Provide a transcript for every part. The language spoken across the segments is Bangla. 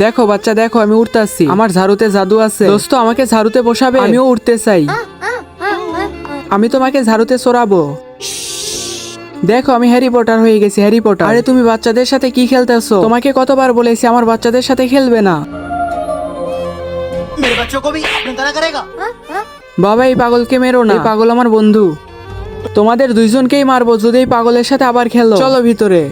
দেখো বাচ্চা দেখো, আমি উঠতাছি। আমার ঝাড়ুতে জাদু আছে। দোস্ত আমাকে ঝাড়ুতে বসাবে, আমিও উঠতে চাই। আমি তোমাকে ঝাড়ুতে চড়াবো। দেখো আমি হ্যারি পটার হয়ে গেছি, হ্যারি পটার। আরে তুমি বাচ্চাদের সাথে কি খেলতেছো? তোমাকে কতবার বলেছি আমার বাচ্চাদের সাথে খেলবে না। मेरे बच्चों को भी अपनी तरह करेगा। বাবা এই পাগলকে মেরো না, এই পাগল আমার বন্ধু। তোমাদের দুইজনকেই মারবো যদি এই পাগলের সাথে আবার খেলো। চলো ভিতরে।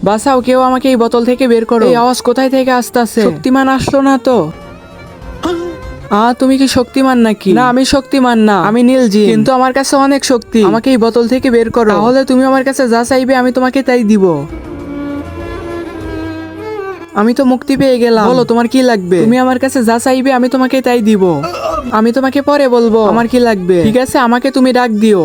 বাঁচাও, কেউ আমাকে এই বোতল থেকে বের করো। এই আওয়াজ কোথায় থেকে আসতেছে? শক্তিমান আসলো না তো? তুমি কি শক্তিমান নাকি? না আমি শক্তিমান না, আমি নীল জিন, কিন্তু আমার কাছে অনেক শক্তি। আমাকে এই বোতল থেকে বের করো, তাহলে তুমি আমার কাছে যা চাইবে আমি তোমাকে তাই দিব। আমি তো মুক্তি পেয়ে গেলাম। বলো তোমার কি লাগবে? তুমি আমার কাছে যা চাইবে আমি তোমাকে তাই দিব। আমি তোমাকে পরে বলবো আমার কি লাগবে। ঠিক আছে, আমাকে তুমি ডাক দিও।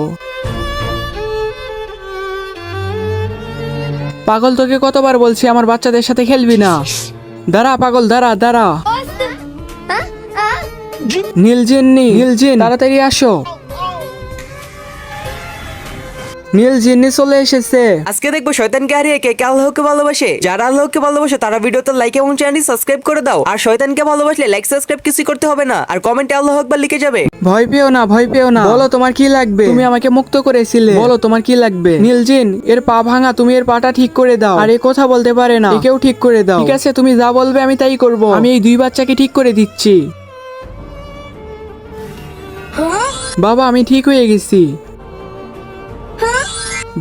পাগল তোকে কতবার বলছি আমার বাচ্চাদের সাথে খেলবি না। দাঁড়া পাগল, দাঁড়া দাঁড়া। নীলজিন্নি, নীলজিন তাড়াতাড়ি আসো। নীলজিন্নি চলে এসেছে। আজকে দেখবো শয়তানকে হারিয়ে কে কে আল্লাহকে ভালোবাসে। যারা আল্লাহকে ভালোবাসে তারা ভিডিওতে লাইক এবং চ্যানেলটি সাবস্ক্রাইব করে দাও। আর শয়তানকে ভালোবাসলে লাইক সাবস্ক্রাইব কিছু করতে হবে না, আর কমেন্টে আল্লাহু আকবার লিখে যাবে। ভয় পেও না, ভয় পেও না। বলো তোমার কি লাগবে? তুমি আমাকে মুক্ত করেছিলে, বলো তোমার কি লাগবে। নীলজিন এর পা ভাঙা, তুমি এর পাটা ঠিক করে দাও। আর এ কথা বলতে পারে না, একেও ঠিক করে দাও। ঠিক আছে, তুমি যা বলবে আমি তাই করব। আমি এই দুই বাচ্চাকে ঠিক করে দিচ্ছি। বাবা আমি ঠিক হয়ে গেছি।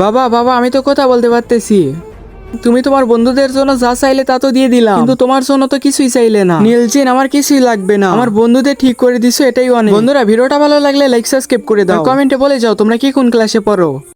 বাবা বাবা আমি তো কথা বলতে পারতেছি। তুমি তোমার বন্ধুদের জন্য যা চাইলে তা তো দিয়ে দিলাম, কিন্তু তোমার জন্য তো কিছুই চাইলে না। নীলজিন আমার কিছুই লাগবে না, আমার বন্ধুদের ঠিক করে দিছো এটাই অনেক। বন্ধুরা ভিডিওটা ভালো লাগলে লাইক সাবস্ক্রাইব করে দাও, কমেন্টে বলে যাও তোমরা কি কোন ক্লাসে পড়ো।